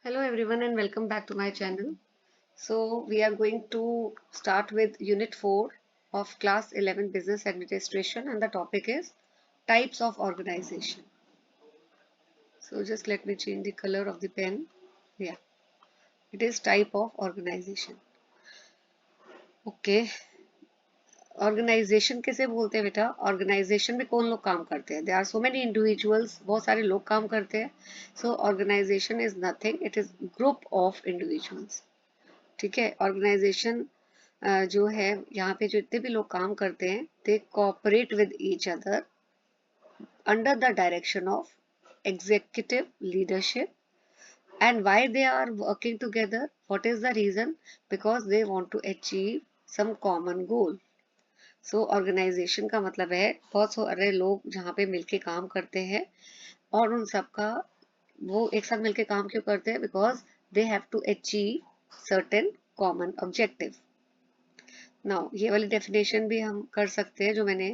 Hello everyone and welcome back to my channel. So we are going to start with Unit 4 of Class 11 Business Administration and the topic is Types of Organization. So just let me change the color of the pen. Yeah, it is type of organization. Okay. Organisation किसे बोलते हैं बेटा? Organisation में कौन लोग काम करते हैं? There are so many individuals, बहुत सारे लोग काम करते हैं. So organisation is nothing, it is group of individuals. ठीक है. ऑर्गेनाइजेशन जो है, यहाँ पे जो जितने भी लोग काम करते हैं, they cooperate with each other under the direction of executive leadership. And why they are working together? What is the reason? Because they want to achieve some common goal. So organisation का मतलब है बहुत सारे लोग जहाँ पे मिलके काम करते हैं और उन सबका वो एक साथ मिलके काम क्यों करते हैं? Because they have to achieve certain common objective. Now ये वाली डेफिनेशन भी हम कर सकते हैं जो मैंने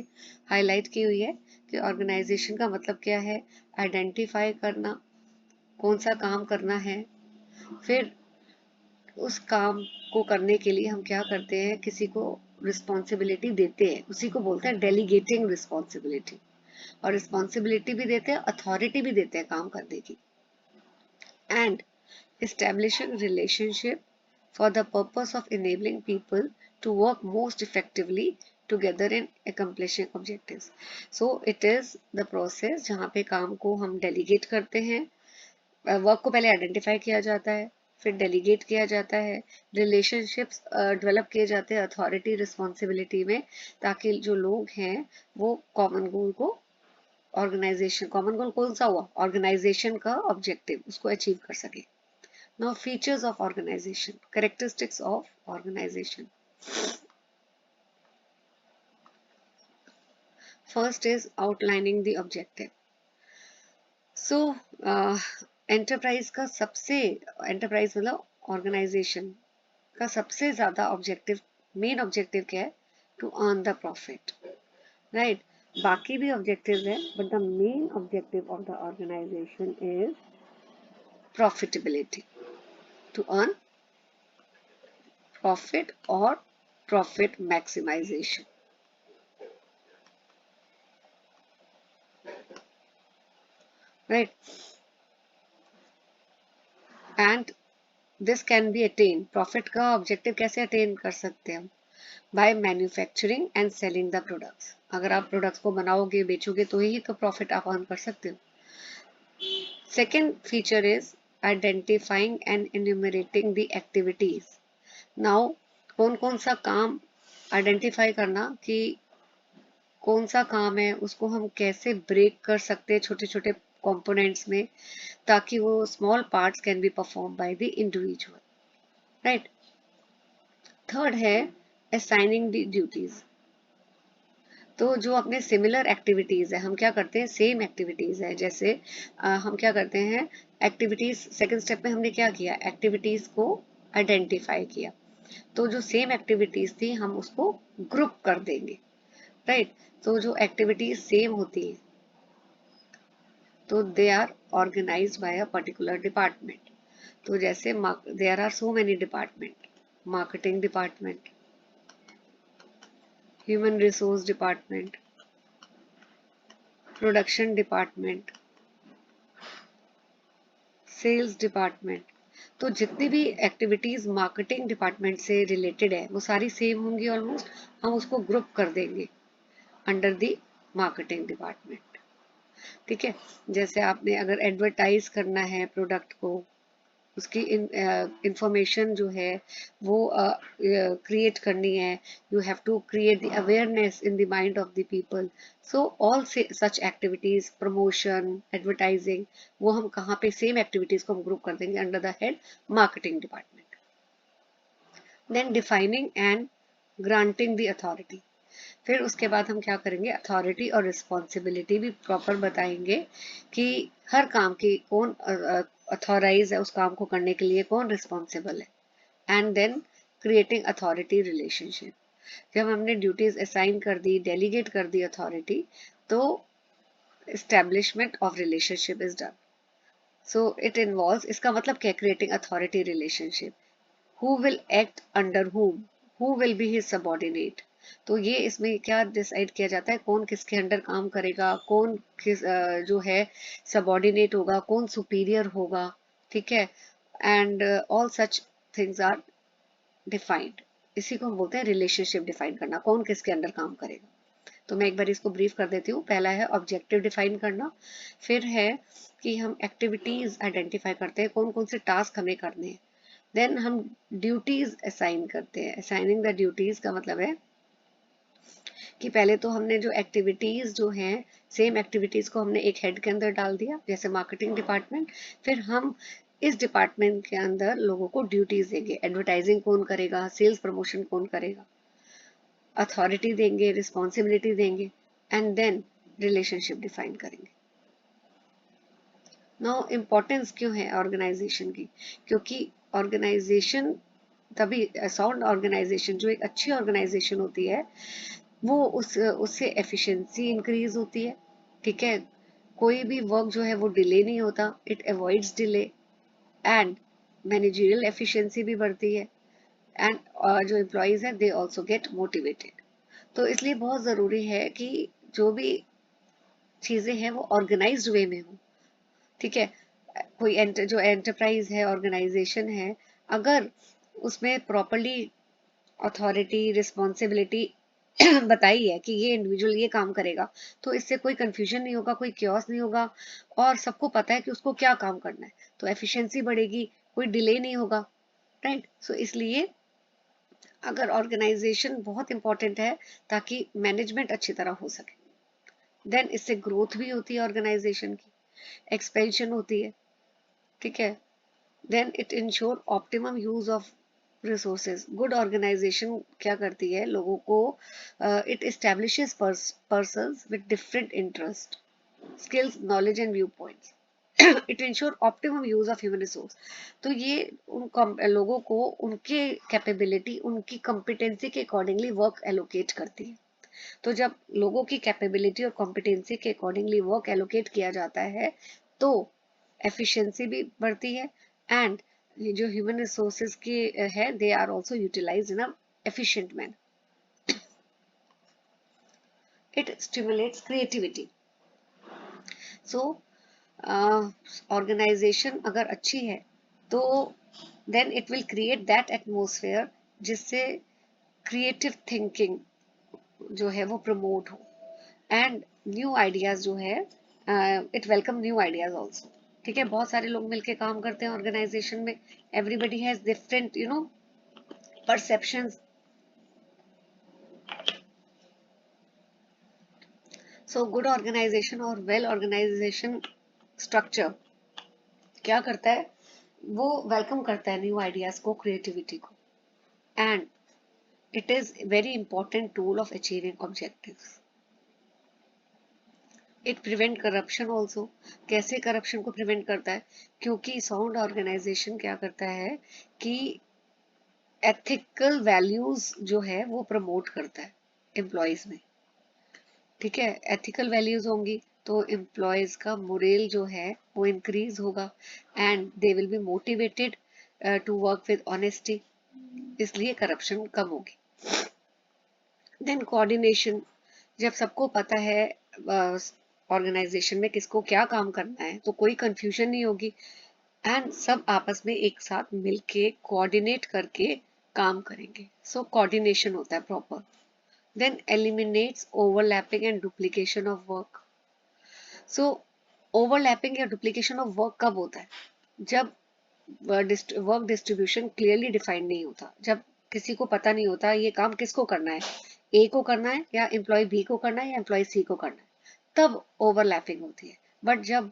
हाईलाइट की हुई है कि ऑर्गेनाइजेशन का मतलब क्या है. आइडेंटिफाई करना कौन सा काम करना है, फिर उस काम को करने के लिए हम क्या करते हैं, किसी को रिस्पॉन्सिबिलिटी देते हैं, उसी को बोलते हैं डेलीगेटिंग रिस्पॉन्सिबिलिटी. और रिस्पॉन्सिबिलिटी भी देते हैं, अथॉरिटी भी देते हैं काम करने की. And establishing relationship for the purpose of enabling people to work most effectively together in accomplishing objectives. So it is the process जहाँ पे काम को हम delegate करते हैं. वर्क को पहले आइडेंटिफाई किया जाता है, फिर डेलीगेट किया जाता है, रिलेशनशिप्स डेवलप किए जाते हैं अथॉरिटी रिस्पॉन्सिबिलिटी में, ताकि जो लोग हैं वो कॉमन गोल को ऑर्गेनाइजेशन, कॉमन गोल कौन सा हुआ? ऑर्गेनाइजेशन का ऑब्जेक्टिव, उसको अचीव कर सके. Now features of organization, characteristics of organization. First is outlining the objective. So enterprise का सबसे, enterprise मतलब organization का सबसे ज्यादा ऑब्जेक्टिव, मेन ऑब्जेक्टिव क्या है? To earn the profit, right. बाकी भी ऑब्जेक्टिव है but the main objective of the organisation is profitability, to earn profit और profit maximisation. Right. And this can be attain, profit का ऑब्जेक्टिव कैसे attain कर सकते हैं हम? By manufacturing and selling the products. अगर आप प्रोडक्ट्स को बनाओगे, बेचोगे तो ही तो प्रॉफिट आप अर्न कर सकते हो. Second feature is identifying and enumerating the activities. Now कौन कौन सा काम आइडेंटिफाई करना कि कौन सा काम है, उसको हम कैसे ब्रेक कर सकते हैं छोटे छोटे कंपोनेंट्स में, ताकि वो small parts can be perform by the individual, right. Third है असाइनिंग द ड्यूटीज. तो जो अपने सिमिलर एक्टिविटीज है, हम क्या करते हैं, सेम एक्टिविटीज है, जैसे हम क्या करते हैं, एक्टिविटीज सेकंड स्टेप में हमने क्या किया, एक्टिविटीज को आइडेंटिफाई किया. तो जो सेम एक्टिविटीज थी हम उसको ग्रुप कर देंगे, राइट. तो जो एक्टिविटीज सेम होती है तो they are organised by a particular department. तो जैसे there are so many department, marketing department, human resource department, production department, sales department. तो जितनी भी एक्टिविटीज मार्केटिंग डिपार्टमेंट से रिलेटेड है वो सारी सेम होंगी ऑलमोस्ट. हम उसको ग्रुप कर देंगे अंडर द मार्केटिंग डिपार्टमेंट. ठीक है. जैसे आपने अगर एडवर्टाइज करना है प्रोडक्ट को, उसकी इंफॉर्मेशन जो है वो क्रिएट करनी है, you have to create the awareness in the mind of the people. So all such activities, promotion, advertising, वो हम कहाँ पे, सेम एक्टिविटीज को हम ग्रुप कर देंगे under the head marketing department. Then defining and granting the authority. फिर उसके बाद हम क्या करेंगे, अथॉरिटी और रिस्पॉन्सिबिलिटी भी प्रॉपर बताएंगे कि हर काम की कौन अथॉराइज है, उस काम को करने के लिए कौन रिस्पॉन्सिबल है. And then creating authority relationship. जब हमने ड्यूटीज असाइन कर दी, डेलीगेट कर दी अथॉरिटी, तो establishment of relationship is done. So it involves, इसका मतलब क्या, creating authority relationship, who will act under whom, who will be his subordinate. तो ये इसमें क्या डिसाइड किया जाता है, कौन किसके अंडर काम करेगा, कौन किस जो है सबॉर्डिनेट होगा, कौन सुपीरियर होगा, ठीक है, and all such things are defined. इसी को हम बोलते हैं रिलेशनशिप डिफाइन करना, कौन किसके अंडर काम करेगा। तो मैं एक बार इसको ब्रीफ कर देती हूँ। पहला है ऑब्जेक्टिव डिफाइन करना, फिर है कि हम एक्टिविटीज आइडेंटिफाई करते हैं, कौन कौन से टास्क हमें करने हैं, देन हम ड्यूटीज असाइन करते हैं। असाइनिंग द ड्यूटीज का मतलब है कि पहले तो हमने जो एक्टिविटीज जो हैं, सेम एक्टिविटीज को हमने एक हेड के अंदर डाल दिया, जैसे मार्केटिंग डिपार्टमेंट, फिर हम इस डिपार्टमेंट के अंदर लोगों को ड्यूटीज देंगे, एडवर्टाइजिंग कौन करेगा, सेल्स प्रमोशन कौन करेगा, अथॉरिटी देंगे, रिस्पॉन्सिबिलिटी देंगे, एंड देन रिलेशनशिप डिफाइन करेंगे। नाउ इम्पोर्टेंस क्यों है ऑर्गेनाइजेशन की, क्योंकि ऑर्गेनाइजेशन तभी, साउंड ऑर्गेनाइजेशन जो एक अच्छी ऑर्गेनाइजेशन होती है वो उससे एफिशिएंसी इंक्रीज होती है, ठीक है, कोई भी वर्क जो है वो डिले नहीं होता, it avoids delay, and managerial efficiency भी बढ़ती है, एंड जो एम्प्लॉयज हैं दे आल्सो गेट मोटिवेटेड। तो इसलिए बहुत ज़रूरी है कि जो भी चीज़ें हैं वो ऑर्गेनाइज्ड वे में हो, ठीक है। कोई जो एंटरप्राइज है, ऑर्गेनाइजेशन है, अगर उसमें प्रॉपरली अथॉरिटी रिस्पॉन्सिबिलिटी बताई है कि ये इंडिविजुअल ये काम करेगा, तो इससे कोई कंफ्यूजन नहीं होगा, कोई क्योस नहीं होगा, और सबको पता है कि उसको क्या काम करना है, तो एफिशिएंसी बढ़ेगी, कोई डिले नहीं होगा, राइट। सो इसलिए अगर ऑर्गेनाइजेशन बहुत इंपॉर्टेंट है ताकि मैनेजमेंट अच्छी तरह हो सके, देन इससे ग्रोथ भी होती है ऑर्गेनाइजेशन की, एक्सपेंशन होती है, ठीक है, then it ensure optimum use of resources. Good organisation क्या करती है, लोगों को it establishes persons with different interest, skills, knowledge and view points, it ensure optimum use of human resource. तो ये लोगों को उनके कैपेबिलिटी, उनकी कॉम्पिटेंसी के अकॉर्डिंगली वर्क एलोकेट करती है। तो जब लोगों की कैपेबिलिटी और कॉम्पिटेंसी के अकॉर्डिंगली वर्क एलोकेट किया जाता है तो एफिशिएंसी भी बढ़ती है, एंड जो ह्यूमन रिसोर्सेज की है they are also utilised in a efficient manner. It stimulates creativity. So organisation अगर अच्छी है तो then it will create that atmosphere जिससे क्रिएटिव थिंकिंग जो है वो प्रमोट हो, एंड न्यू आइडियाज जो है, it welcome new ideas also, ठीक है। बहुत सारे लोग मिलके काम करते हैं ऑर्गेनाइजेशन में, everybody has different perceptions. So good organisation और वेल ऑर्गेनाइजेशन स्ट्रक्चर क्या करता है, वो वेलकम करता है न्यू आइडियाज को, क्रिएटिविटी को, and it is very important tool of achieving objectives. It prevent corruption also. कैसे करप्शन को प्रिवेंट करता है, क्योंकि साउंड ऑर्गेनाइजेशन क्या करता है कि एथिकल वैल्यूज जो है वो प्रमोट करता है एम्प्लॉयज में, ठीक है। एथिकल वैल्यूज होंगी तो एम्प्लॉयज का मोरल जो है वो इंक्रीज होगा, and they will be motivated to work with honesty, इसलिए करप्शन कम होगी। देन कोऑर्डिनेशन, जब सबको पता है ऑर्गेनाइजेशन में किसको क्या काम करना है तो कोई कंफ्यूजन नहीं होगी, एंड सब आपस में एक साथ मिलके कोऑर्डिनेट करके काम करेंगे। सो कोऑर्डिनेशन होता है proper. Then eliminates overlapping and duplication of work. So overlapping या डुप्लीकेशन ऑफ वर्क कब होता है, जब वर्क डिस्ट्रीब्यूशन क्लियरली डिफाइंड नहीं होता, जब किसी को पता नहीं होता ये काम किसको करना है, ए को करना है या एम्प्लॉय बी को करना है या एम्प्लॉय सी को करना है, तब ओवरलैपिंग होती है। बट जब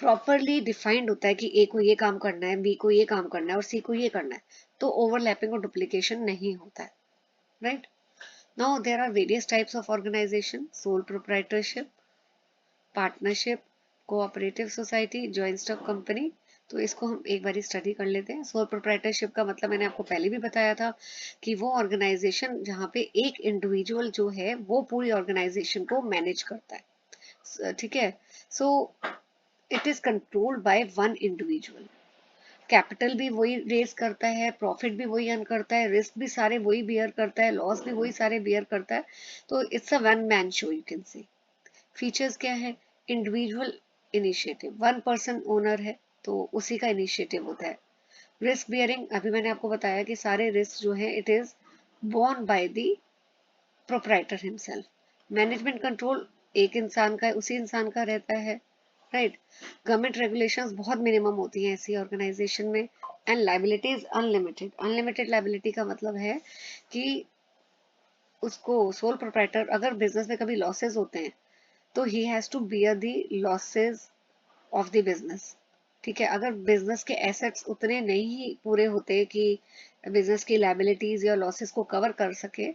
प्रॉपरली डिफाइंड होता है कि ए को ये काम करना है, बी को ये काम करना है और सी को ये करना है, तो ओवरलैपिंग और डुप्लीकेशन नहीं होता है, right. Now there are various types of organisation, sole proprietorship, partnership, cooperative society, joint stock company. तो इसको हम एक बार स्टडी कर लेते हैं। सोल प्रोप्राइटरशिप का मतलब मैंने आपको पहले भी बताया था कि वो ऑर्गेनाइजेशन जहाँ पे एक इंडिविजुअल जो है वो पूरी ऑर्गेनाइजेशन को मैनेज करता है, ठीक है। So it is controlled by one individual. Capital भी वही रेस करता है, प्रॉफिट भी वही अर्न करता है, रिस्क भी सारे वही बियर करता है, लॉस भी वही सारे बियर करता है। तो it's a one man show you can से। फीचर्स क्या है? Individual initiative, one person owner है तो उसी का इनिशिएटिव होता है। रिस्क बियरिंग, अभी मैंने आपको बताया कि सारे रिस्क जो है it is borne by the proprietor himself. Management control एक इंसान का, उसी इंसान का रहता है, राइट। गवर्नमेंट रेगुलेशंस बहुत मिनिमम होती हैं ऐसी ऑर्गेनाइजेशन में। And liability is unlimited. Unlimited liability का मतलब है कि उसको सोल प्रोप्राइटर, अगर बिजनेस में कभी लॉसेस होते हैं तो he has to bear the losses of the business. ठीक है, अगर बिजनेस के एसेट्स उतने नहीं पूरे होते कि बिजनेस की लाइबिलिटीज या लॉसेस को कवर कर सके,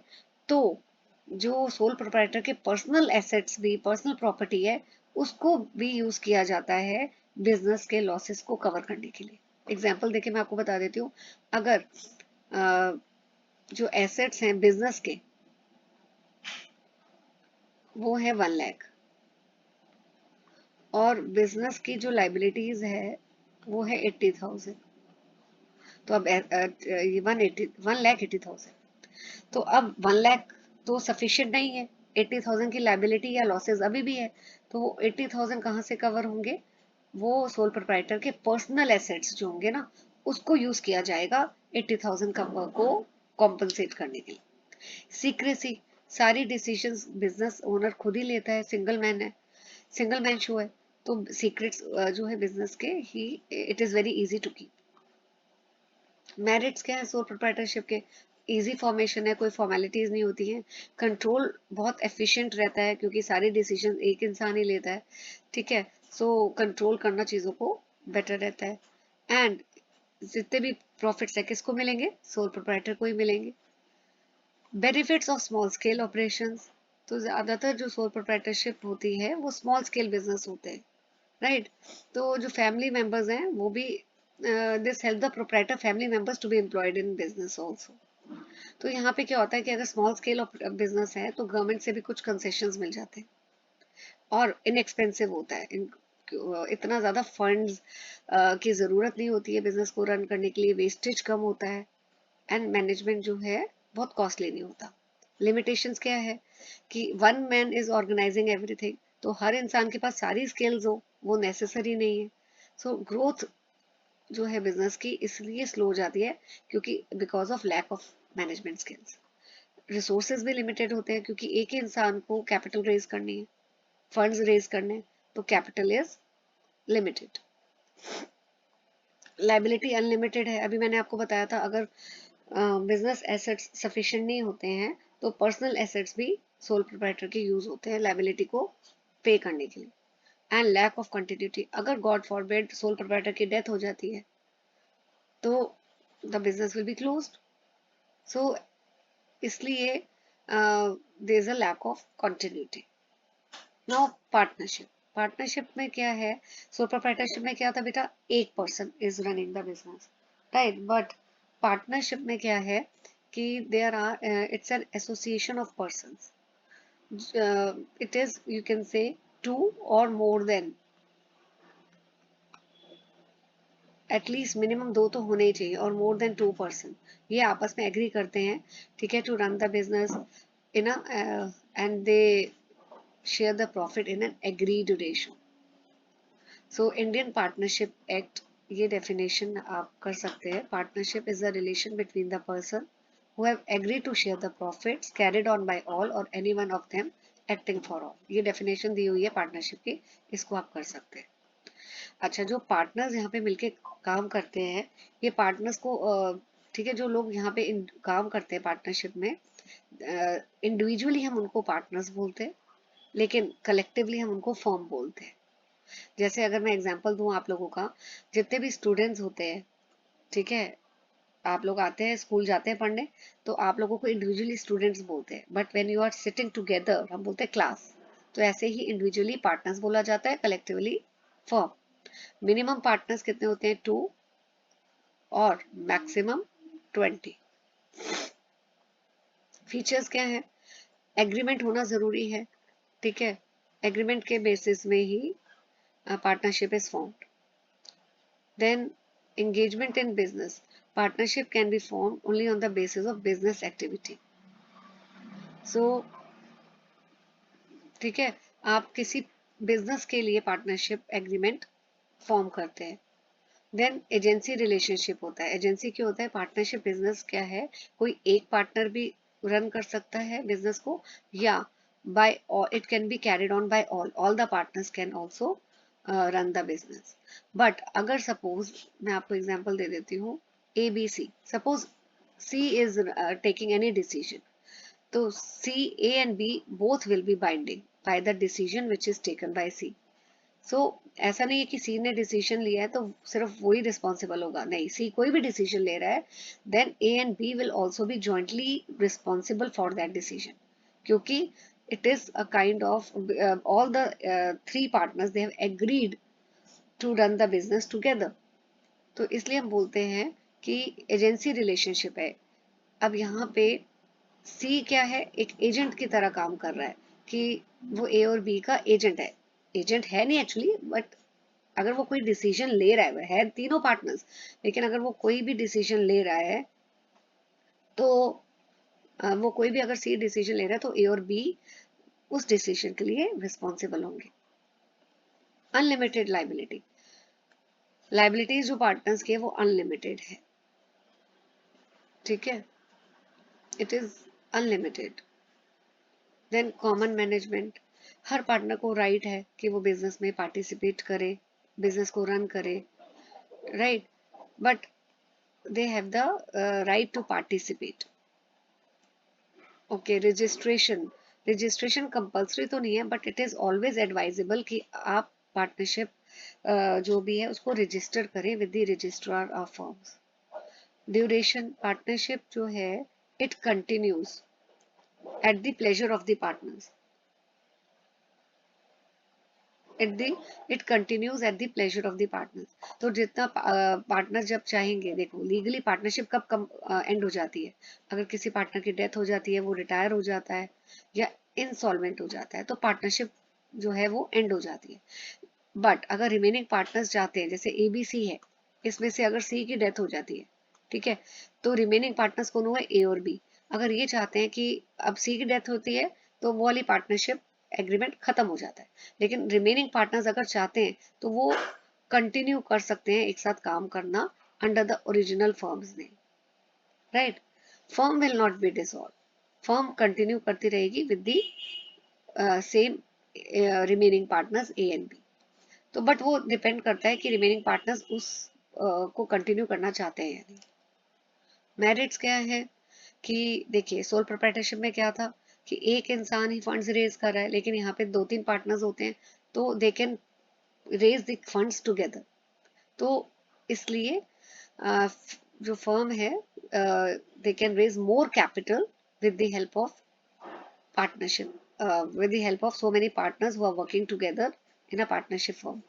तो जो सोल प्रोप्राइटर के पर्सनल एसेट्स भी, पर्सनल प्रॉपर्टी है, उसको भी यूज किया जाता है बिजनेस के लॉसेस को कवर करने के लिए। एग्जाम्पल देखिए मैं आपको बता देती हूँ। अगर जो एसेट्स हैं बिजनेस के वो है 1 लाख, और बिजनेस की जो लाइबिलिटीज है वो है 80,000, तो अब ये 1,80,000। तो अब 1 लाख तो सफिशिएंट नहीं है, 80,000 की लाइबिलिटी या लॉसेस अभी भी है। तो वो 80,000 कहाँ से कवर होंगे? वो सोल प्रोप्राइटर के पर्सनल एसेट्स जो होंगे ना, उसको यूज किया जाएगा 80,000 को कॉम्पनसेट करने के लिए। सीक्रेसी, सारी डिसीजंस बिजनेस ओनर खुद ही लेता है, सिंगल मैन है, सिंगल मैन शो है। तो सीक्रेट्स जो है बिजनेस के ही, it is very easy to keep. Merits क्या है सोल प्रोप्राइटरशिप के? इजी फॉर्मेशन है, कोई फॉर्मेलिटीज नहीं होती हैं। कंट्रोल बहुत एफिशिएंट रहता है क्योंकि सारे डिसीजन एक इंसान ही लेता है। ठीक है, सो कंट्रोल करना चीजों को बेटर रहता है। एंड जितने भी प्रॉफिट्स है किसको मिलेंगे? सोल प्रोप्राइटर को ही मिलेंगे। Benefits of small scale operations, तो ज्यादातर जो सोल प्रोप्राइटरशिप होती है वो स्मॉल स्केल बिजनेस होते हैं, राइट। तो जो फैमिली मेंबर्स हैं वो भी, this help the proprietor family members to be employed in business also. तो यहाँ पे क्या होता है कि अगर स्मॉल स्केल बिजनेस है तो गवर्नमेंट से भी कुछ कंसेशंस मिल जाते हैं, और इनएक्सपेंसिव होता है। इतना ज्यादा फंड्स की जरूरत नहीं होती है बिजनेस को रन करने के लिए, वेस्टेज कम होता है, एंड मैनेजमेंट जो है बहुत कॉस्टली नहीं होता। लिमिटेशंस क्या है कि one man is organising everything, तो हर इंसान के पास सारी स्किल्स हो वो नेसेसरी नहीं है। सो ग्रोथ जो है बिजनेस की इसलिए स्लो हो जाती है क्योंकि because of lack of management skills. Resources भी लिमिटेड होते हैं क्योंकि एक ही इंसान को कैपिटल रेज करनी है, फंड्स रेज करने हैं, तो capital is limited. Liability unlimited है, अभी मैंने आपको बताया था। अगर बिजनेस एसेट्स सफिशिएंट नहीं होते हैं तो पर्सनल एसेट्स भी सोल प्रोप्राइटर के यूज होते हैं लाइबिलिटी को पे करने के लिए। एंड लैक ऑफ कंटिन्यूटी, अगर गॉड फॉरबिड सोल प्रोप्राइटर की डेथ हो जाती है तो the business will be closed. So इसलिए there is a lack of continuity. Now partnership, partnership में क्या है? सोल प्रोप्राइटरशिप में क्या था बेटा? एक person is running the business, right. But partnership में क्या है कि there are, it's an association of persons. It is, you can say, two और मोर देन, एटलीस्ट मिनिमम दो तो होने ही चाहिए, और मोर देन 2 पर्सन ये आपस में एग्री करते हैं, ठीक है, to run the business in and they share the profit in an agreed ratio. So Indian partnership act, ये डेफिनेशन आप कर सकते हैं। Partnership is the relation between the person who have agreed to share the profits carried on by all or any one of them acting for all। ये definition दी हुई है partnership की, इसको आप कर सकते हैं। अच्छा, जो पार्टनर्स यहाँ पे मिलके काम करते हैं, ये पार्टनर्स को, ठीक है, जो लोग यहाँ पे काम करते हैं पार्टनरशिप में, इंडिविजुअली हम उनको पार्टनर्स बोलते हैं, लेकिन कलेक्टिवली हम उनको फर्म बोलते हैं। जैसे अगर मैं एग्जांपल दूं आप लोगों का, जितने भी स्टूडेंट्स होते हैं, ठीक है, आप लोग आते हैं स्कूल जाते हैं पढ़ने, तो आप लोगों को इंडिविजुअली स्टूडेंट्स बोलते हैं, but when you are sitting together हम बोलते हैं क्लास। तो ऐसे ही इंडिविजुअली पार्टनर्स बोला जाता है, कलेक्टिवली फर्म। मिनिमम पार्टनर्स कितने होते हैं? 2 और मैक्सिमम 20। फीचर्स क्या है? एग्रीमेंट होना जरूरी है, ठीक है, एग्रीमेंट के बेसिस में ही a partnership is formed. Then engagement in business. Partnership can be formed only on the basis of business activity. So ठीक है, आप किसी बिजनेस के लिए पार्टनरशिप एग्रीमेंट फॉर्म करते हैं. देन एजेंसी रिलेशनशिप होता है. एजेंसी क्या होता है? पार्टनरशिप बिजनेस क्या है? कोई एक पार्टनर भी रन कर सकता है बिजनेस को, या by it can be carried on by all the partners can also run the business. But अगर सपोज मैं आपको एग्जांपल दे देती हूँ, A B C, suppose C is taking any decision, तो C, A and B both will be binding by the decision which is taken by C. So ऐसा नहीं है कि C ने डिसीजन लिया है तो सिर्फ वही रिस्पॉन्सिबल होगा. नहीं, C कोई भी डिसीजन ले रहा है, then A and B will also be jointly responsible for that decision. क्योंकि it is a kind of all the three partners they have agreed to run the business together. तो इसलिए हम बोलते हैं कि एजेंसी रिलेशनशिप है. अब यहाँ पे सी क्या है? एक एजेंट की तरह काम कर रहा है कि वो ए और बी का एजेंट है. एजेंट है नहीं एक्चुअली, बट अगर वो कोई डिसीजन ले रहा है तीनों पार्टनर्स, लेकिन अगर वो कोई भी डिसीजन ले रहा है तो वो कोई भी अगर सी डिसीजन ले रहा है तो ए और बी उस डिसीजन के लिए रिस्पॉन्सिबल होंगे. Unlimited liability. लाइबिलिटीज जो पार्टनर्स की है वो अनलिमिटेड है. ठीक है, it is unlimited. Then common management. हर पार्टनर को राइट है कि वो बिजनेस में पार्टिसिपेट करे, बिजनेस को रन करे, right, but they have the right to participate. Okay, registration. Registration compulsory तो नहीं है, but it is always advisable कि आप पार्टनरशिप जो भी है उसको रजिस्टर करें with the registrar of firms. Duration. Partnership जो है it continues at the pleasure of the partners. It continues at the pleasure of the partners. तो जितना पार्टनर जब चाहेंगे, देखो लीगली पार्टनरशिप कब एंड हो जाती है? अगर किसी पार्टनर की डेथ हो जाती है, वो रिटायर हो जाता है या इंसॉल्वेंट हो जाता है, तो पार्टनरशिप जो है वो एंड हो जाती है. बट अगर रिमेनिंग पार्टनर्स चाहते हैं, जैसे ABC है, इसमें से अगर C की डेथ हो जाती है, ठीक है, तो रिमेनिंग पार्टनर्स कौन हुए? A और B. अगर ये चाहते हैं कि अब C की डेथ होती है तो वो वाली पार्टनरशिप एग्रीमेंट खत्म हो जाता है, लेकिन रिमेनिंग पार्टनर्स अगर चाहते हैं तो वो कंटिन्यू कर सकते हैं एक साथ काम करना under the original firms name, right. Firm will not be dissolve. Firm continue करती रहेगी with the same remaining partners A and B. तो बट वो डिपेंड करता है कि रिमेनिंग पार्टनर्स उस को कंटिन्यू करना चाहते हैं या नहीं. मेरिट्स क्या है कि देखिए, सोल प्रोप्राइटरशिप में क्या था कि एक इंसान ही फंड्स रेज कर रहा है, लेकिन यहाँ पे 2-3 पार्टनर्स होते हैं तो they can raise the funds together. तो इसलिए जो फर्म है they can raise more capital with the help of partnership, with the help of so many partners who are working together in a partnership firm.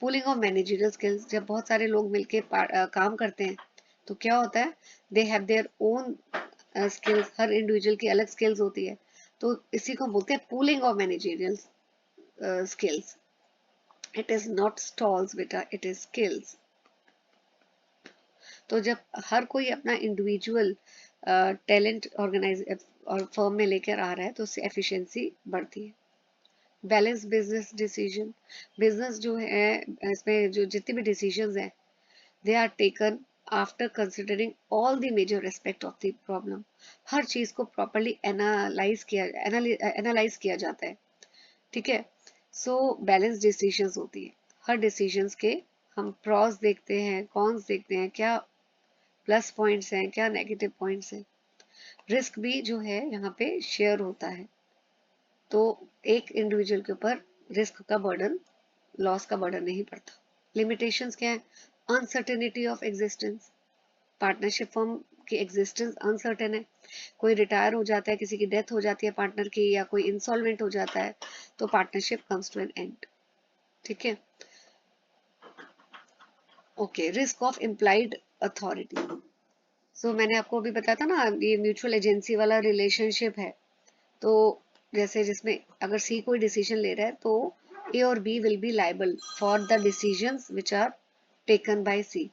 Pooling of managerial skills. जब बहुत सारे लोग मिलके काम करते हैं तो क्या होता है? They have their own skills. Her individual की अलग स्किल्स होती है, तो इसी को बोलते हैं pooling of managerial skills. It is not stalls बेटा, इट इज स्किल्स. तो जब हर कोई अपना इंडिविजुअल टैलेंट ऑर्गेनाइज और फर्म में लेकर आ रहा है तो उससे एफिशिएंसी बढ़ती है. Balance business decision. बिजनेस जो है इसमें जो जितने भी डिसीजंस हैं they are taken after considering all the major aspect of the problem. हर चीज को प्रॉपरली एनालाइज किया जाता है, ठीक है. सो बैलेंस डिसीजंस होती है. हर डिसीजंस के हम प्रॉस देखते हैं, कॉन्स देखते हैं, क्या प्लस पॉइंट्स हैं, क्या नेगेटिव पॉइंट्स हैं. रिस्क भी जो है यहाँ पे शेयर होता है, तो एक इंडिविजुअल के ऊपर रिस्क का बर्डन, लॉस का बर्डन नहीं पड़ता. लिमिटेशंस क्या है? Uncertainty of existence. Partnership firm की एग्जिस्टेंस अनसर्टेन है. कोई रिटायर हो जाता है, किसी की डेथ हो जाती है पार्टनर की, या कोई इंसॉल्वेंट हो जाता है, तो partnership comes to an end. ठीक है. Okay, risk of implied authority. So मैंने आपको अभी बताया था ना, ये म्यूचुअल एजेंसी वाला रिलेशनशिप है. तो जैसे जिसमें अगर सी कोई डिसीजन ले रहा है तो A or B will be liable for the decisions which are taken by C.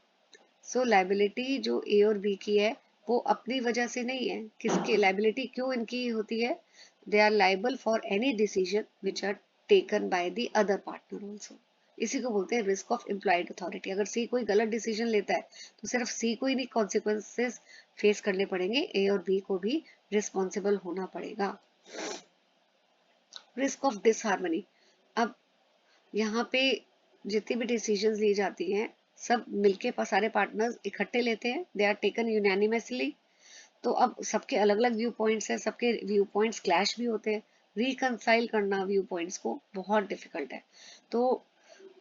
So liability जो A और B की है वो अपनी वजह से नहीं है. किसकी liability क्यों इनकी होती है? They are liable for any decision which are taken by the other partner also. इसी को बोलते हैं रिस्क ऑफ इम्प्लॉयड अथॉरिटी. अगर सी कोई गलत डिसीजन लेता है तो सिर्फ सी को ही नहीं कॉन्सिक्वेंसेस फेस करने पड़ेंगे, ए और बी को भी रिस्पॉन्सिबल होना पड़ेगा. Risk of disharmony. अब यहाँ पे जितनी भी डिसीजंस ली जाती हैं सब मिलके सारे पार्टनर्स इकट्ठे लेते हैं. They are taken unanimously. तो अब सबके अलग अलग व्यू पॉइंट्स हैं, सबके व्यू पॉइंट्स क्लैश भी होते हैं. रिकंसाइल करना व्यू पॉइंट्स को बहुत डिफिकल्ट है. तो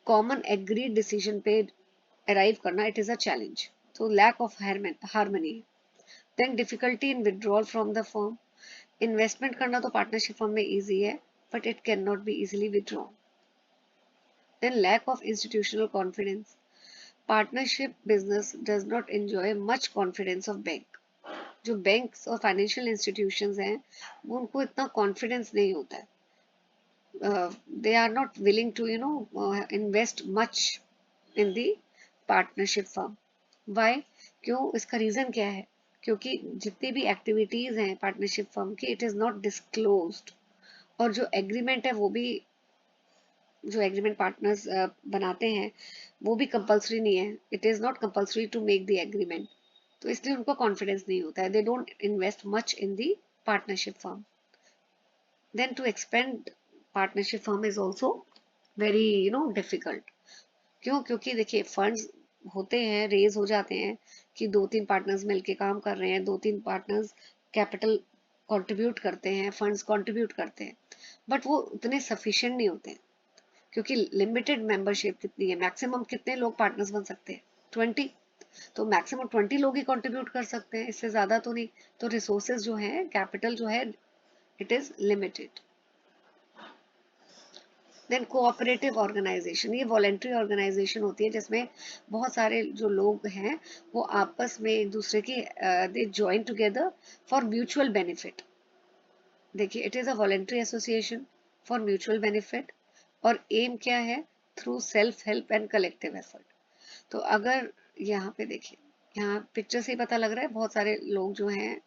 कॉमन एग्रीड डिसीजन पे अराइव करना इट इज अ चैलेंज. तो lack of harmony. Then difficulty in withdrawal from the firm. Investment करना तो पार्टनरशिप फर्म में इजी है but it can not be easily withdraw. Then lack of institutional confidence. Partnership business does not enjoy much confidence of bank. जो banks और financial institutions हैं वो उनको इतना confidence नहीं होता है. They are not willing to invest much in the partnership firm. Why? क्यों? इसका reason क्या है? क्योंकि जितनी भी activities हैं partnership firm की it is not disclosed. और जो agreement है वो भी जो एग्रीमेंट पार्टनर्स बनाते हैं वो भी कंपलसरी नहीं है. It is not compulsory to make the agreement. तो इसलिए उनको कॉन्फिडेंस नहीं होता है. They don't invest much in the partnership firm. Then to expand partnership firm is also very difficult. क्यों? क्योंकि देखिए फंड्स होते हैं, रेज हो जाते हैं कि 2-3 पार्टनर्स मिलके काम कर रहे हैं, 2-3 पार्टनर्स कैपिटल कंट्रीब्यूट करते हैं, फंड्स कंट्रीब्यूट करते हैं, बट वो उतने सफिशिएंट नहीं होते हैं. क्योंकि लिमिटेड मेंबरशिप कितनी है, मैक्सिमम कितने लोग पार्टनर्स बन सकते हैं? 20. तो मैक्सिमम 20 लोग ही कंट्रीब्यूट कर सकते हैं, इससे ज्यादा तो नहीं. तो रिसोर्सेज जो है, कैपिटल जो है, it is limited. Then cooperative organisation. ये वॉलेंट्री ऑर्गेनाइजेशन होती है जिसमें बहुत सारे जो लोग हैं वो आपस में एक दूसरे की they join together for mutual benefit. देखिए it is a voluntary association for mutual benefit. और एम क्या है? Through self help and collective effort. तो अगर यहाँ पे देखिए, यहाँ पिक्चर से ही पता लग रहा है बहुत सारे लोग जो हैं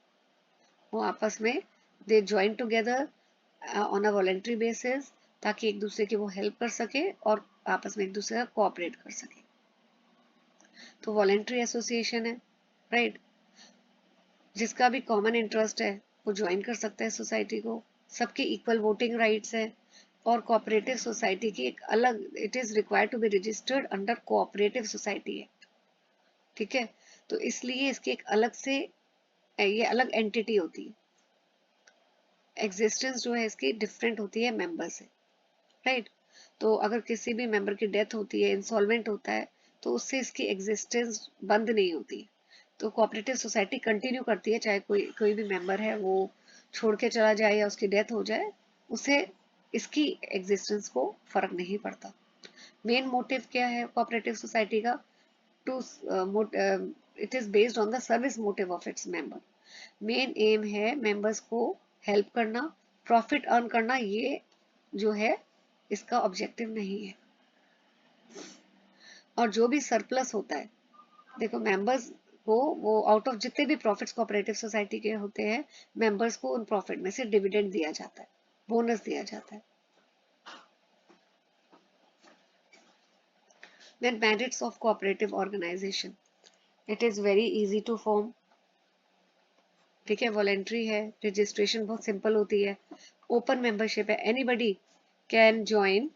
वो आपस में दे join together on a voluntary basis ताकि एक दूसरे की वो हेल्प कर सके और आपस में एक दूसरे का कोऑपरेट कर सके. तो वॉलेंट्री एसोसिएशन है, राइट. जिसका भी कॉमन इंटरेस्ट है वो ज्वाइन कर सकता है सोसाइटी को. सबके इक्वल वोटिंग राइट्स है. और कोऑपरेटिव सोसाइटी की एक अलग, it is required to be registered under cooperative society act. ठीक है. तो इसलिए इसकी एक अलग से ये अलग एंटिटी होती है. एग्जिस्टेंस जो है इसकी डिफरेंट होती है मेंबर से, राइट. तो अगर किसी भी मेंबर की डेथ होती है, इंसॉल्वेंट होता है, तो उससे इसकी एग्जिस्टेंस बंद नहीं होती. तो कोऑपरेटिव सोसाइटी कंटिन्यू करती है चाहे कोई कोई भी मेंबर है वो छोड़ के चला जाए या उसकी डेथ हो जाए, उसे इसकी एग्जिस्टेंस को फर्क नहीं पड़ता. मेन मोटिव क्या है कोऑपरेटिव सोसाइटी का? To it is based on the service motive of its member. Main aim है मेंबर्स को हेल्प करना, प्रॉफिट अर्न करना. ये जो है इसका ऑब्जेक्टिव नहीं है. और जो भी सरप्लस होता है, देखो मेंबर्स को वो आउट ऑफ जितने भी प्रॉफिट्स कोऑपरेटिव सोसाइटी के होते हैं, मेंबर्स को उन प्रॉफिट में से डिविडेंड दिया जाता है, बोनस दिया जाता है. Then merits of cooperative organisation. It is very easy to form. ठीक है, वॉलेंट्री है, रजिस्ट्रेशन बहुत सिंपल होती है, ओपन मेंबरशिप है, anybody can join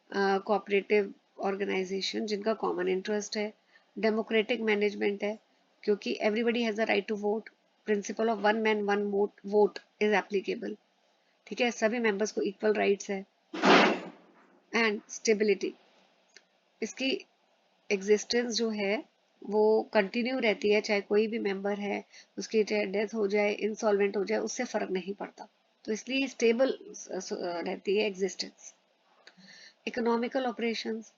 cooperative organisation जिनका कॉमन इंटरेस्ट है. डेमोक्रेटिक मैनेजमेंट है क्योंकि everybody has a right to vote. Principle of one man one vote is applicable. ठीक है, सभी मेंबर्स को इक्वल राइट्स है. एंड स्टेबिलिटी, इसकी एग्जिस्टेंस जो है वो कंटिन्यू रहती है, चाहे कोई भी मेंबर है उसकी चाहे डेथ हो जाए, इंसॉल्वेंट हो जाए, उससे फर्क नहीं पड़ता. तो इसलिए स्टेबल रहती है एग्जिस्टेंस. इकोनॉमिकल ऑपरेशंस,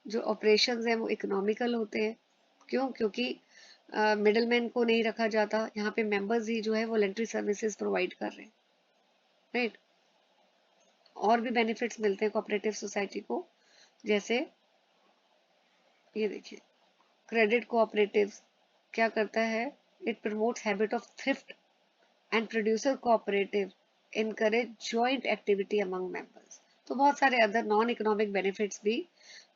जो ऑपरेशंस हैं वो इकोनॉमिकल होते हैं. क्यों? क्योंकि मिडलमैन को नहीं रखा जाता, यहाँ पे मेंबर्स ही जो है वॉलेंट्री सर्विसेज प्रोवाइड कर रहे हैं, राइट. और भी बेनिफिट्स मिलते हैं कोऑपरेटिव सोसाइटी को, जैसे ये देखिए, क्रेडिट कोऑपरेटिव क्या करता है, it promotes habit of thrift and producer cooperative encourage joint activity among members। तो बहुत सारे अदर नॉन इकोनॉमिक बेनिफिट्स भी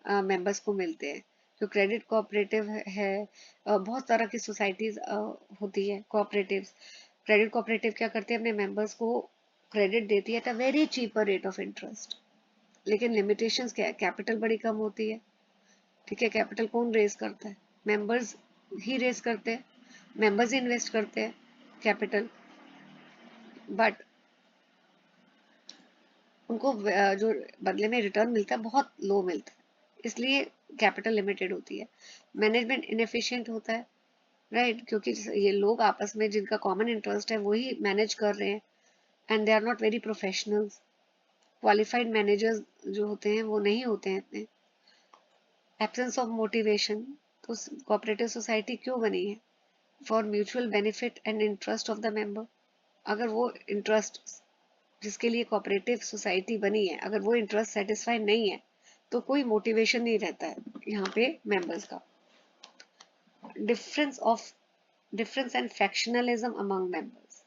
मेंबर्स को मिलते हैं। जो क्रेडिट कोऑपरेटिव है, बहुत तरह की सोसाइटीज होती है कोऑपरेटिव। क्रेडिट कोऑपरेटिव क्या करती है, अपने मेंबर्स को क्रेडिट देती है at a very cheaper rate of interest. लेकिन लिमिटेशंस क्या है, कैपिटल बड़ी कम होती है। ठीक है, कैपिटल कौन रेज करता है, मेंबर्स ही रेज करते हैं, मेंबर्स ही इन्वेस्ट करते हैं कैपिटल, बट उनको जो बदले में रिटर्न मिलता है बहुत लो मिलता है, इसलिए कैपिटल लिमिटेड होती है। मैनेजमेंट इनएफिशिएंट होता है, राइट, क्योंकि ये लोग आपस में जिनका कॉमन इंटरेस्ट है वही मैनेज कर रहे हैं, and they are not very professionals. Qualified managers जो होते हैं वो नहीं होते हैं इतने। एब्सेंस ऑफ मोटिवेशन, तो कोऑपरेटिव सोसाइटी क्यों बनी है, for mutual benefit and interest of the member. अगर वो इंटरेस्ट जिसके लिए कोऑपरेटिव सोसाइटी बनी है, अगर वो इंटरेस्ट सेटिस्फाई नहीं है तो कोई मोटिवेशन नहीं रहता है यहाँ पे मेंबर्स का। Difference and factionalism among members,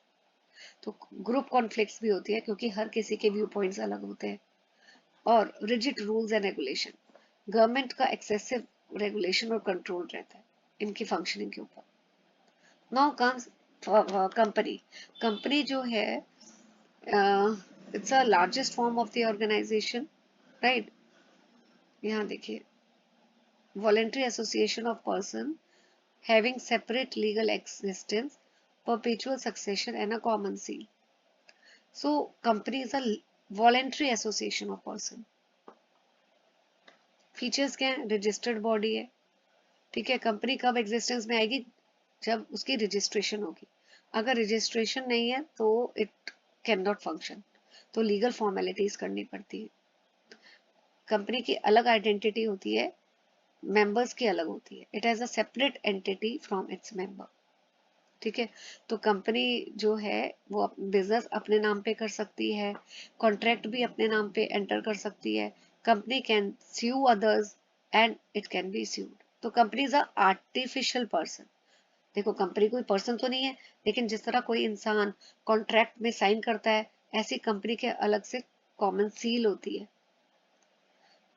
तो ग्रुप कॉन्फ्लिक्ट्स भी होती है क्योंकि हर किसी के व्यू पॉइंट्स अलग होते हैं। और rigid rules and regulation, government का एक्सेसिव रेगुलेशन और कंट्रोल रहता है इनकी फंक्शनिंग के ऊपर। Now comes company. कंपनी जो है, it's a largest form of the organisation, right. यहाँ देखिए, voluntary association of person having separate legal existence, perpetual succession and a common seal। So company is a voluntary association of person। Features क्या है, registered body है, ठीक है। Company कब existence में आएगी, जब उसकी रजिस्ट्रेशन होगी। अगर रजिस्ट्रेशन नहीं है तो इट कैन नॉट फंक्शन, तो लीगल फॉर्मेलिटीज करनी पड़ती है। कंपनी की अलग आइडेंटिटी होती है, मेंबर्स की अलग होती है। It has a separate entity from its member, ठीक है। तो कंपनी जो है वो बिजनेस अपने नाम पे कर सकती है, कॉन्ट्रैक्ट भी अपने नाम पे एंटर कर सकती है। Company can sue others and it can be sued. तो company is a artificial person. देखो, कंपनी कोई पर्सन तो नहीं है, लेकिन जिस तरह कोई इंसान कॉन्ट्रैक्ट में साइन करता है, ऐसी कंपनी के अलग से कॉमन सील होती है,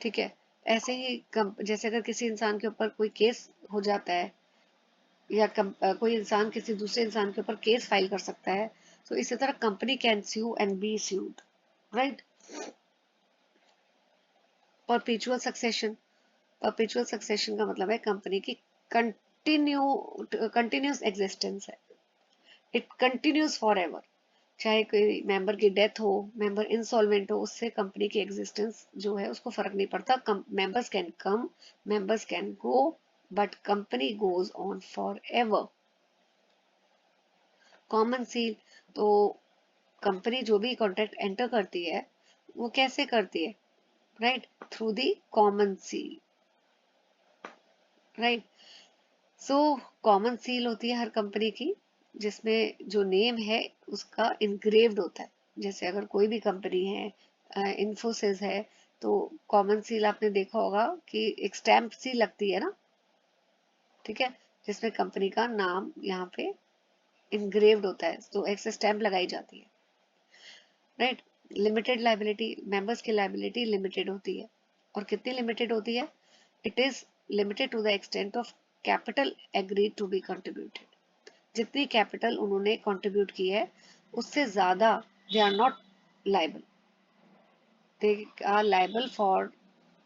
ठीक है। ऐसे ही जैसे अगर किसी इंसान के ऊपर कोई केस हो जाता है, या कोई इंसान किसी दूसरे इंसान के ऊपर केस फाइल कर सकता है, तो इसी तरह company can sue and be sued, right. Perpetual succession, perpetual succession का मतलब है कंपनी की कंटिन्यूस एग्जिस्टेंस है, इट कंटिन्यूस फॉर एवर। चाहे कोई मेंबर की डेथ हो, मेंबर इंसॉल्वेंट हो, उससे कंपनी की एग्जिस्टेंस जो है उसको फर्क नहीं पड़ता। Members can come, members can go, but company goes on for ever. Common seal, तो कंपनी जो भी कॉन्ट्रैक्ट एंटर करती है वो कैसे करती है, right, through the common seal, right. So common seal होती है हर कंपनी की, जिसमें जो नेम है उसका इनग्रेव्ड होता है। जैसे अगर कोई भी कंपनी है, इन्फोसिस है, तो कॉमन सील आपने देखा होगा कि एक स्टैम्प सी लगती है ना, ठीक है, जिसमें कंपनी का नाम यहाँ पे इनग्रेव्ड होता है, तो एक स्टैम्प लगाई जाती है, राइट। लिमिटेड लाइबिलिटी, मेंबर्स की लाइबिलिटी लिमिटेड होती है, और कितनी लिमिटेड होती है, it is limited to the extent of capital agreed to be contributed. जितनी कैपिटल उन्होंने कंट्रीब्यूट की है उससे ज्यादा they are not liable, they are liable for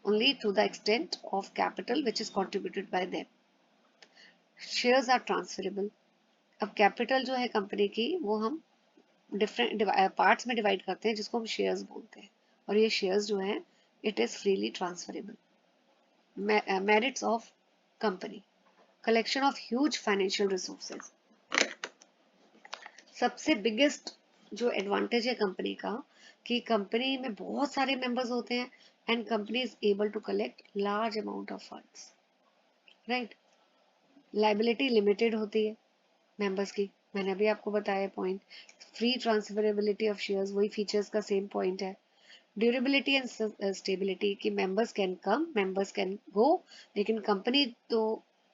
only to the extent of capital which is contributed by them। shares are transferable। अब capital जो है company की वो हम डिफरेंट पार्ट्स में डिवाइड करते हैं, जिसको हम शेयर्स बोलते हैं, और ये शेयर्स जो हैं it is freely transferable. Merits of company, collection of huge financial resources. सबसे बिगेस्ट जो एडवांटेज है कंपनी का, कि कंपनी में बहुत सारे मेंबर्स होते हैं and company is able to collect large amount of funds, right. Liability limited होती है मेंबर्स की, मैंने अभी आपको बताया point. Free transferability of shares, वही फीचर्स का सेम पॉइंट है। ड्यूरेबिलिटी एंड स्टेबिलिटी कि members can come, members can go, लेकिन कंपनी तो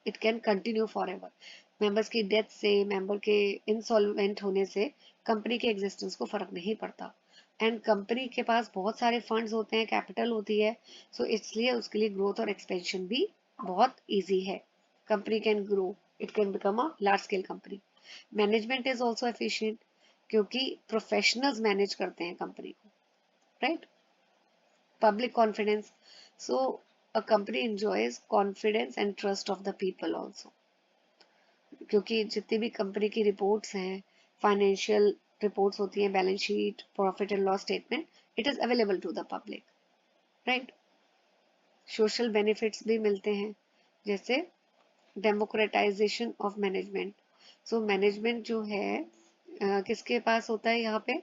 it can continue for ever. Members की डेथ से, मेंबर के इंसॉल्वेंट होने से कंपनी के एग्जिस्टेंस को फर्क नहीं पड़ता। एंड कंपनी के पास बहुत सारे फंड्स होते हैं, कैपिटल होती है, सो इसलिए उसके लिए ग्रोथ और एक्सपेंशन भी बहुत ईजी है। Company can grow, it can become a large scale company. Management is also efficient क्योंकि प्रोफेशनल्स मैनेज करते हैं कंपनी को, right. Public confidence, so a company enjoys confidence and trust of the people also, क्योंकि जितनी भी company की reports हैं, financial reports होती हैं, balance sheet, profit and loss statement, it is available to the public, right. Social benefits भी मिलते हैं, जैसे democratisation of management. So management जो है किसके पास होता है यहाँ पे,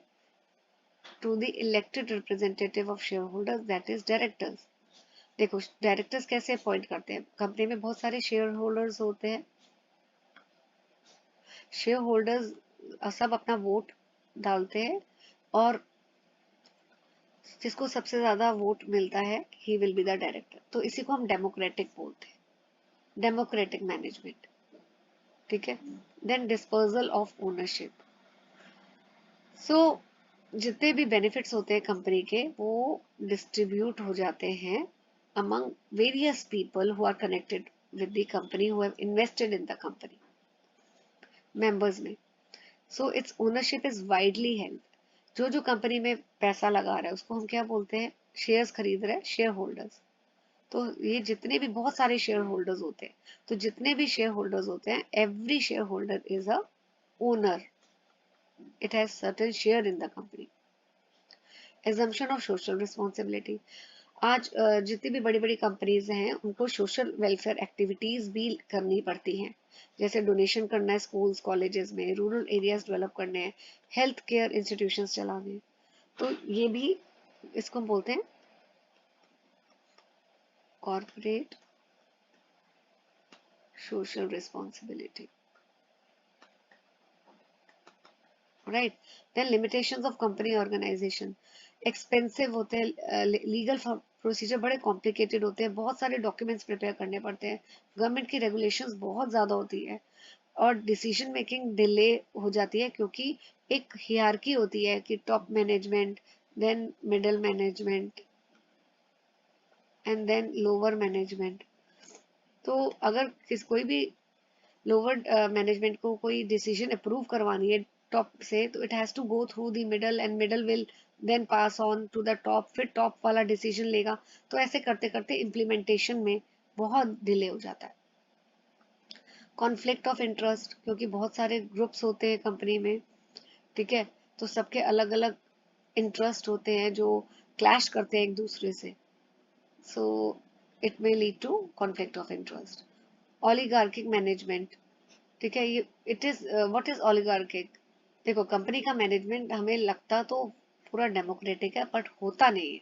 to the elected representative of share holders, that is directors. देखो डायरेक्टर्स कैसे अपॉइंट करते हैं, कंपनी में बहुत सारे शेयर होल्डर्स होते हैं, शेयर होल्डर्स सब अपना वोट डालते हैं और जिसको सबसे ज्यादा वोट मिलता है he will be the director. तो इसी को हम डेमोक्रेटिक बोलते हैं, डेमोक्रेटिक मैनेजमेंट, ठीक है। देन डिस्पर्सल ऑफ ओनरशिप, सो जितने भी बेनिफिट्स होते हैं कंपनी के वो डिस्ट्रीब्यूट हो जाते हैं among various people who are connected with the company, who have invested in the company, members में। So its ownership is widely held। जो जो कंपनी में पैसा लगा रहा है उसको हम क्या बोलते हैं, शेयर्स खरीद रहे हैं, शेयर होल्डर्स। तो ये जितने भी बहुत सारे शेयर होल्डर्स होते हैं, तो जितने भी शेयर होल्डर्स होते हैं, every share holder is a owner, it has certain share in the company. Assumption of social responsibility, आज जितनी भी बड़ी बड़ी कंपनीज हैं उनको सोशल वेलफेयर एक्टिविटीज भी करनी पड़ती हैं, जैसे डोनेशन करना है स्कूल्स कॉलेजेस में, रूरल एरियाज डेवलप करने हैं, हेल्थ केयर इंस्टीट्यूशंस चलाने हैं। तो ये भी इसको हम बोलते हैं corporate social responsibility, right. Then limitations of company organisation, expensive होते हैं, लीगल प्रोसीजर बड़े कॉम्प्लिकेटेड होते हैं, बहुत सारे डॉक्यूमेंट्स प्रिपेयर करने पड़ते हैं, गवर्नमेंट की रेगुलेशंस बहुत ज़्यादा होती है और डिसीजन मेकिंग डिले हो जाती है, क्योंकि एक हियरार्की होती है कि top management, then middle management and then lower management. तो अगर कोई भी लोअर मैनेजमेंट को कोई डिसीजन अप्रूव करवानी है टॉप से, तो it has to go through the middle and middle will then pass on to the top, फिर टॉप वाला डिसीजन लेगा। तो ऐसे करते करते इम्प्लीमेंटेशन में बहुत डिले हो जाता है। कॉन्फ्लिक्ट ऑफ इंटरेस्ट, क्योंकि बहुत सारे ग्रुप्स होते हैं कंपनी में, ठीक है, तो सबके अलग अलग इंटरेस्ट होते हैं जो क्लैश करते हैं एक दूसरे से, so it may lead to conflict of interest. Oligarchic management, ठीक है, ये it is what is oligarchic. देखो कंपनी का मैनेजमेंट हमें लगता तो पूरा डेमोक्रेटिक है, बट होता नहीं है,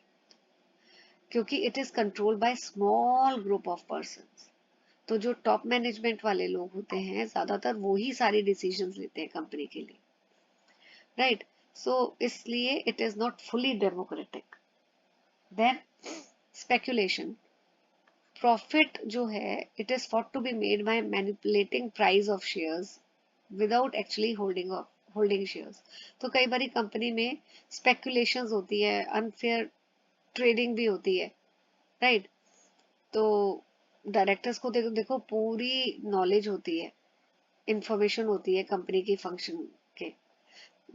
क्योंकि it is controlled by small group of persons. तो जो टॉप मैनेजमेंट वाले लोग होते हैं ज्यादातर वो ही सारी डिसीजंस लेते हैं कंपनी के लिए, राइट। सो इसलिए it is not fully democratic. Then speculation, profit जो है it is thought to be made by manipulating price of shares without actually holding shares. तो कई बारी कंपनी में स्पेकुलेशंस होती है, अनफेयर ट्रेडिंग भी होती है, राइट। तो डायरेक्टर्स को देखो पूरी नॉलेज होती है, इंफॉर्मेशन होती है कंपनी की फंक्शन के।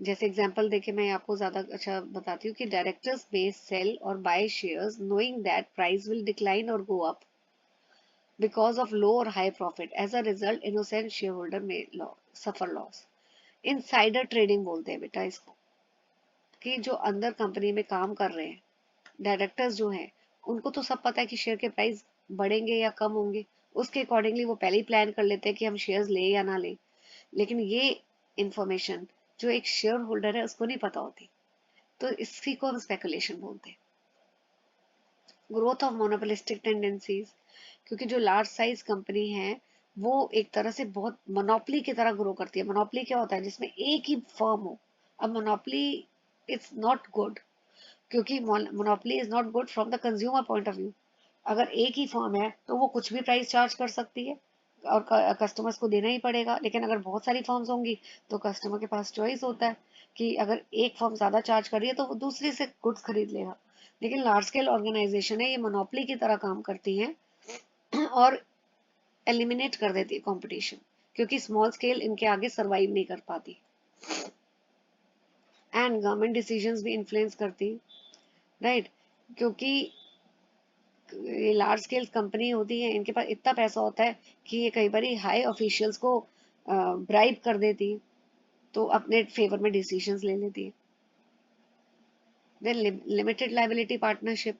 जैसे एग्जांपल देके मैं आपको ज्यादा अच्छा बताती हूँ कि डायरेक्टर्स मे सेल और buy shares knowing that price will decline और go up because of low और high profit, as a result innocent share holder may suffer loss. Insider trading बोलते हैं बेटा इसको, कि जो अंदर कंपनी में काम कर रहे हैं डायरेक्टर्स जो हैं, उनको तो सब पता है कि शेयर के प्राइस बढ़ेंगे या कम होंगे, उसके अकॉर्डिंगली वो पहले ही प्लान कर लेते हैं कि हम शेयर्स ले या ना ले। लेकिन ये इंफॉर्मेशन जो एक शेयर होल्डर है उसको नहीं पता होती, तो इसी को हम स्पेकुलेशन बोलते हैं। ग्रोथ ऑफ मोनोपोलिस्टिक टेंडेंसीज, क्योंकि जो लार्ज साइज कंपनी है वो एक तरह से बहुत मोनोपोली की तरह ग्रो करती है। मोनोपोली क्या होता है, जिसमें एक ही फर्म हो। अब मोनोपोली इट्स नॉट गुड, क्योंकि monopoly is not good from the consumer point of view. अगर एक ही फर्म है तो वो कुछ भी प्राइस चार्ज कर सकती है और कस्टमर्स को देना ही पड़ेगा। लेकिन अगर बहुत सारी फर्म्स होंगी तो कस्टमर के पास चॉइस होता है कि अगर एक फर्म ज्यादा चार्ज कर रही है तो वो दूसरी से गुड्स खरीद लेगा। लेकिन लार्ज स्केल ऑर्गेनाइजेशन है, ये मोनोपोली की तरह काम करती हैं और एलिमिनेट कर देती है कंपटीशन, क्योंकि स्मॉल स्केल इनके आगे सरवाइव नहीं कर पाती। एंड गवर्नमेंट डिसीजंस भी इन्फ्लुएंस करती, राइट, क्योंकि ये लार्ज स्केल कंपनी होती है, इनके पास इतना पैसा होता है कि ये कई बार हाई ऑफिशियल्स को ब्राइब कर देती, तो अपने फेवर में डिसीजंस ले लेती है। देन लिमिटेड लाइबिलिटी पार्टनरशिप,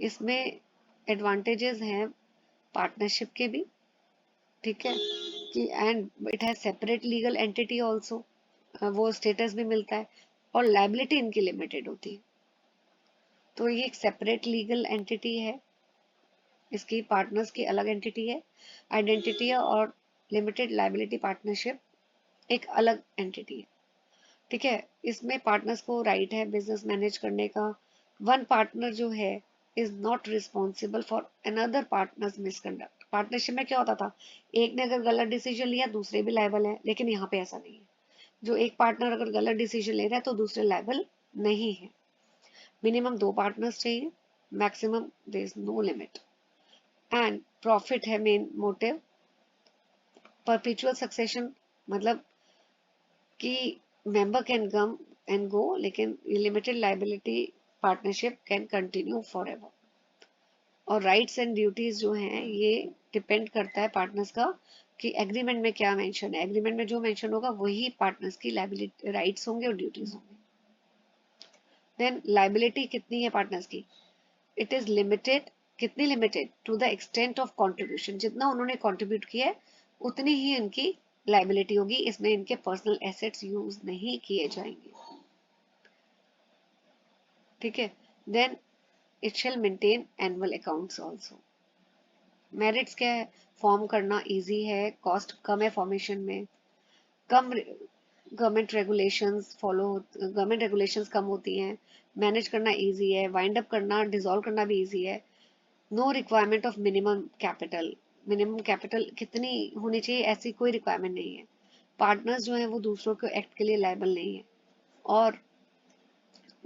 इसमें एडवांटेजेस हैं पार्टनरशिप के भी, ठीक है, कि and it has separate legal entity also, वो स्टेटस भी मिलता है, और लाइबिलिटी इनकी लिमिटेड होती है। तो ये एक सेपरेट लीगल एंटिटी है, इसकी पार्टनर्स की अलग एंटिटी है, आइडेंटिटी है, और लिमिटेड लाइबिलिटी पार्टनरशिप एक अलग एंटिटी है, ठीक है। इसमें पार्टनर्स को राइट है बिजनेस मैनेज करने का। वन पार्टनर जो है is not responsible for another partners misconduct. Partnership में क्या होता था, एक ने अगर गलत डिसीजन लिया दूसरे भी लायबल है, लेकिन यहाँ पे ऐसा नहीं है। जो एक पार्टनर अगर गलत डिसीजन ले रहा है तो दूसरे लायबल नहीं है। मिनिमम 2 पार्टनर्स चाहिए, maximum there is no limit, and profit है मेन मोटिव। परपेचुअल सक्सेशन मतलब कि member can come and go, लेकिन limited liability partnership can continue forever. और राइट्स एंड ड्यूटीज जो हैं ये डिपेंड करता है पार्टनर्स का कि एग्रीमेंट में क्या मेंशन है। एग्रीमेंट में जो मेंशन होगा वही पार्टनर्स की लाइबिलिटी राइट्स होंगे और ड्यूटीज होंगे। देन लाइबिलिटी कितनी है पार्टनर्स की, इट इज लिमिटेड। कितनी limited, to the extent of contribution, जितना उन्होंने कंट्रीब्यूट किया है उतनी ही इनकी लाइबिलिटी होगी, इसमें इनके पर्सनल एसेट्स यूज नहीं किए जाएंगे, ठीक है। Then it shall maintain annual accounts also. Merits क्या है, फॉर्म करना इजी है, कॉस्ट कम है फॉर्मेशन में, कम government regulations follow, government regulations कम होती हैं, मैनेज करना इजी है, वाइंड अप करना डिसॉल्व करना भी इजी है। No requirement of minimum capital, minimum capital कितनी होनी चाहिए ऐसी कोई रिक्वायरमेंट नहीं है। पार्टनर्स जो है वो दूसरों के एक्ट के लिए लायबल नहीं है, और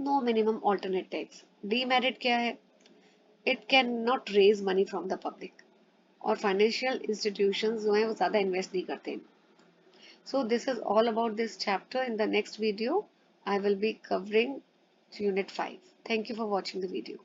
no minimum alternate tax. Demerit क्या है, it can not raise money from the public, और फाइनेंशियल इंस्टीट्यूशंस जो हैं वो ज़्यादा इन्वेस्ट नहीं करते। So this is all about this chapter. In the next video, I will be covering Unit 5. Thank you for watching the video.